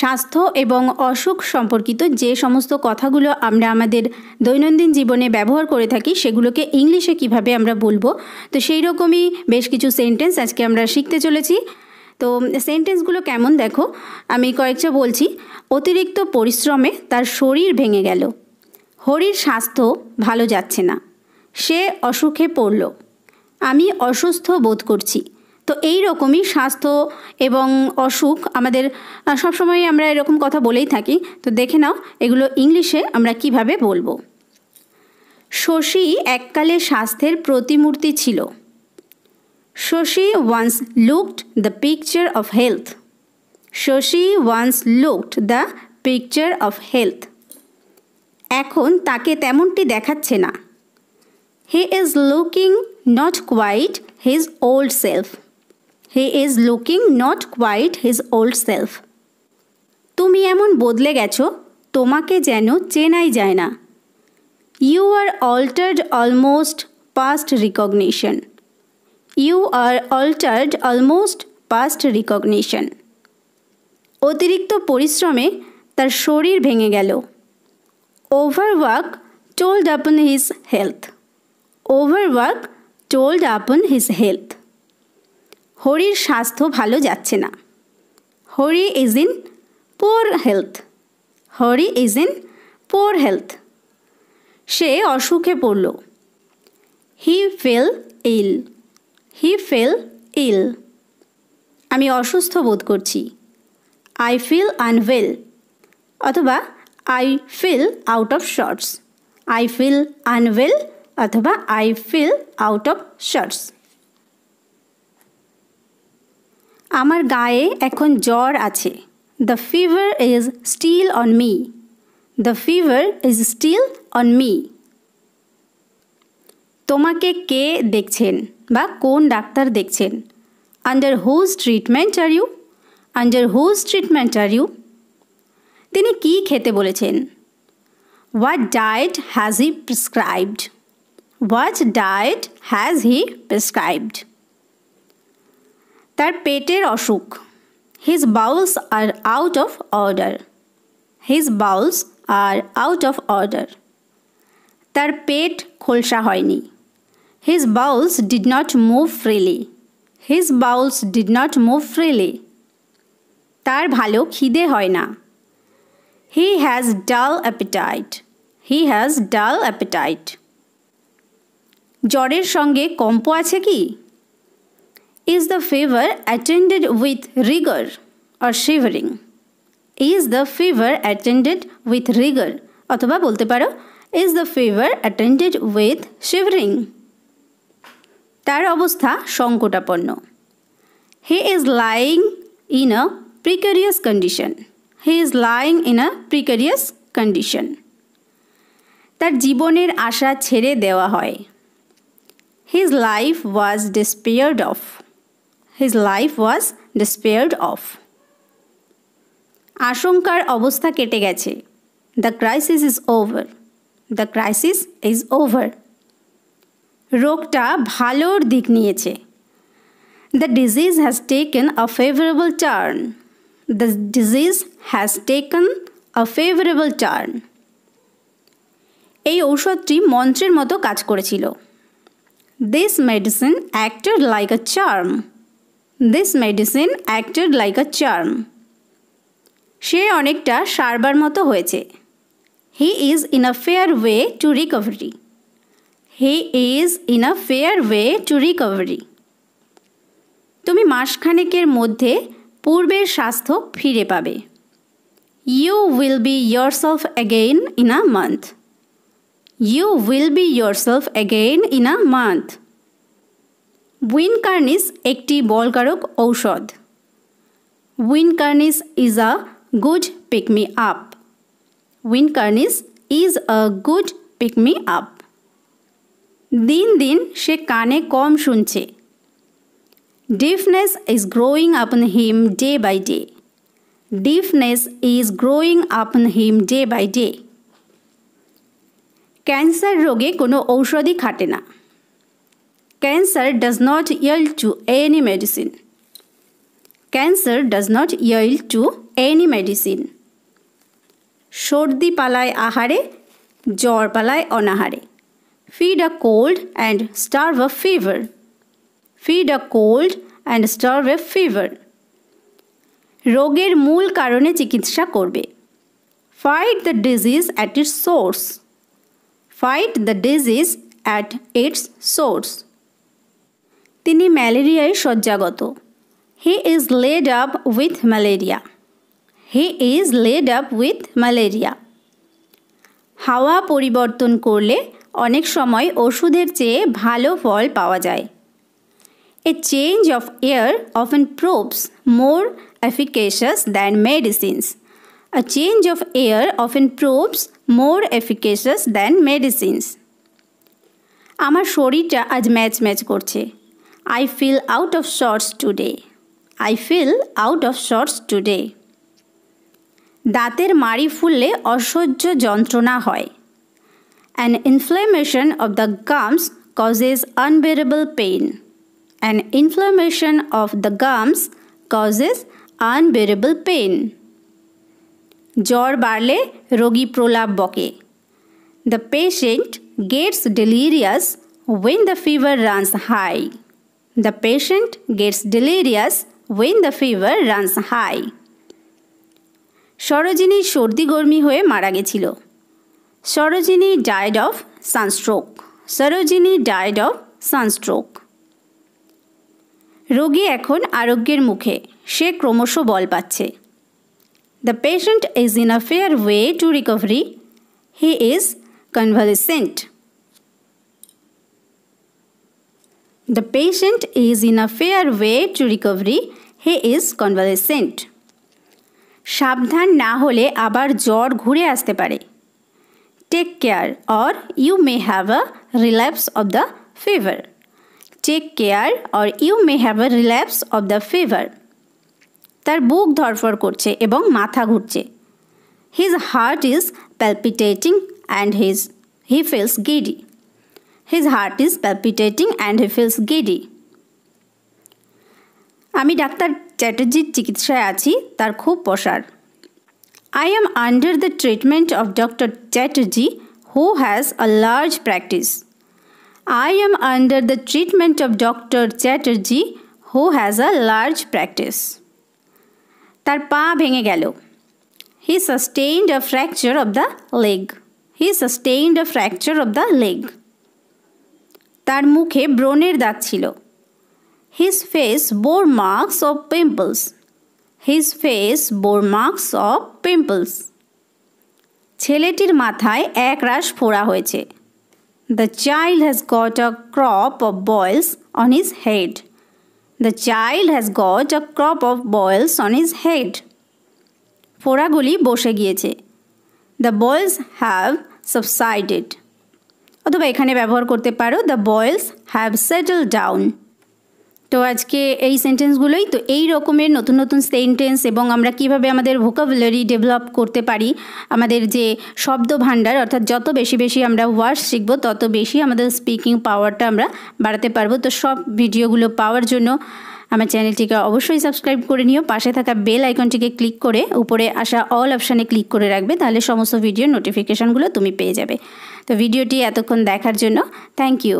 স্বাস্থ্য এবং অসুখ সম্পর্কিত যে সমস্ত কথাগুলো আমরা আমাদের দৈনন্দিন জীবনে ব্যবহার করে থাকি সেগুলোকে ইংলিশে কিভাবে আমরা বলবো, তো সেই রকমই বেশ কিছু সেন্টেন্স আজকে আমরা শিখতে চলেছি। তো সেন্টেন্সগুলো কেমন দেখো, আমি কয়েকটা বলছি। অতিরিক্ত পরিশ্রমে তার শরীর ভেঙে গেল। হরির স্বাস্থ্য ভালো যাচ্ছে না, সে অসুখে পড়ল। আমি অসুস্থ বোধ করছি। তো এই রকমই স্বাস্থ্য এবং অসুখ আমাদের সবসময় আমরা এরকম কথা বলেই থাকি। তো দেখে নাও এগুলো ইংলিশে আমরা কিভাবে বলবো। শশী এককালে স্বাস্থ্যের প্রতিমূর্তি ছিল। Shashi once looked the picture of health. Shashi once looked the picture of health. এখন তাকে তেমনটি দেখাচ্ছে না। He is looking not quite his old self. He is looking not quite his old self. তুমি এমন বদলে গেছো, তোমাকে যেন চেনাই যায় না। You are altered almost past recognition. You are altered almost past recognition. অতিরিক্ত পরিশ্রমে তার শরীর ভেঙে গেল। Overwork told upon his health. Overwork told upon his health. হরির স্বাস্থ্য ভালো যাচ্ছে না। Hari is in poor health. Hari is in poor health. সে অসুখে পড়ল। He fell ill. He fell ill. আমি অসুস্থ বোধ করছি। আই ফিল আনওয়েল অথবা I feel out of sorts. I feel unwell অথবা I feel out of sorts. আমার গায়ে এখন জ্বর আছে। The fever is still on me. The fever is still on me. তোমাকে কে দেখছেন বা কোন ডাক্তার দেখছেন? Under whose treatment are you? Under whose treatment are you? তিনি কি খেতে বলেছেন? What diet has he prescribed? What diet has he prescribed? তার পেটের অসুখ। His bowels are out of order. His bowels are out of order. তার পেট খোলসা হয়নি। His bowels did not move freely. His bowels did not move freely. তার ভালো খিদে হয় না। He has dull appetite. He has dull appetite. জ্বরের সঙ্গে কম্প আছে কি? Is the fever attended with rigor or shivering? Is the fever attended with rigor অথবা বলতে পারো is the fever attended with shivering. তার অবস্থা সংকটাপন্ন। He is lying in a precarious condition. He is lying in a precarious condition. তার জীবনের আশা ছেড়ে দেওয়া হয়। His life was despaired of. His life was despaired of. আশঙ্কার অবস্থা কেটে গেছে। The crisis is over. The crisis is over. রোগটা ভালোর দিক নিয়েছে। The disease has taken a favourable turn. The disease has taken a favourable turn. এই ঔষধটি মন্ত্রের মতো কাজ করেছিল। This medicine acted like a charm. This medicine acted like a charm. সে অনেকটা সারবার মতো হয়েছে। He is in a fair way to recovery. He is in a fair way to recovery. তুমি মাসখানেকের মধ্যে পূর্বের স্বাস্থ্য ফিরে পাবে। You will be yourself again in a month. You will be yourself again in a month. Wincarnis একটি বলকারক ঔষধ। Wincarnis is a good pick me up. Wincarnis is a good pick me up. দিন দিন সে কানে কম শুনছে। ডিফনেস is growing upon him day by day. Deafness is growing upon him day by day. Cancer রোগে কোনো ঔষধই খাটে না। Cancer does not yield to any medicine. Cancer does not yield to any medicine. সর্দি পালায় আহারে, জ্বর পালায় অনাহারে. Feed a cold and starve a fever. Feed a cold and starve a fever. রোগের মূল কারণে চিকিৎসা করবে. Fight the disease at its source. Fight the disease at its source. তিনি ম্যালেরিয়ায় শয্যাগত. He is laid up with malaria. He is laid up with malaria. হাওয়া পরিবর্তন করলে অনেক সময় ওষুধের চেয়ে ভালো ফল পাওয়া যায়. A change of air often proves more efficacious than medicines. A change of air often proves more efficacious than medicines. আমার শরীরটা আজ ম্যাচ করছে. I feel out of sorts today. I feel out of sorts today. দাঁতের মাড়ি ফুললে অসহ্য যন্ত্রণা হয়. An inflammation of the gums causes unbearable pain. An inflammation of the gums causes unbearable pain. জ্বর বাড়লে রোগী প্রলাপ বকে. The patient gets delirious when the fever runs high. The patient gets delirious when the fever runs high. Sarojini সর্দি গরমি হয়ে মারা গেছিল. Sarojini died of sunstroke. Sarojini died of sunstroke. রোগী এখন আরোগ্যের মুখে, সে ক্রমশ বল পাচ্ছে. The patient is in a fair way to recovery. He is convalescent. The patient is in a fair way to recovery. He is convalescent. সাবধান না হলে আবার জ্বর ঘুরে আসতে পারে. Take care or you may have a relapse of the fever. Take care or you may have a relapse of the fever. তার বুক ধড়ফড় করছে এবং মাথা ঘুরছে. His heart is palpitating and he feels giddy. His heart is palpitating and he feels giddy. আমি doctor চ্যাটার্জির চিকিৎসায় আছি, তার খুব পসার. I am under the treatment of Dr. Chatterjee who has a large practice. I am under the treatment of Dr. Chatterjee who has a large practice. তার পা ভেঙে গেল. He sustained a fracture of the leg. He sustained a fracture of the leg. তার মুখে ব্রণের দাগ ছিল. His face bore marks of pimples. His face bore marks of pimples. ছেলেটির মাথায় একরাশ ফোড়া হয়েছে. The child has got a crop of boils on his head. The child has got a crop of boils on his head. ফোড়াগুলি বসে গিয়েছে. The boils have subsided. অথবা এখানে ব্যবহার করতে পারো the boils have settled down. তো আজকে এই সেন্টেন্সগুলোই তো এই রকমের নতুন নতুন সেন্টেন্স এবং আমরা কিভাবে আমাদের ভোকাবুলারি ডেভেলপ করতে পারি, আমাদের যে শব্দ ভাণ্ডার অর্থাৎ যত বেশি বেশি আমরা ওয়ার্ডস শিখব তত বেশি আমাদের স্পিকিং পাওয়ারটা আমরা বাড়াতে পারবো. তো সব ভিডিওগুলো পাওয়ার জন্য আমার চ্যানেলটিকে অবশ্যই সাবস্ক্রাইব করে নিও. পাশে থাকা বেল আইকনটিকে ক্লিক করে উপরে আসা অল অপশানে ক্লিক করে রাখবে, তাহলে সমস্ত ভিডিওর নোটিফিকেশানগুলো তুমি পেয়ে যাবে. তো ভিডিওটি এতক্ষণ দেখার জন্য থ্যাংক ইউ.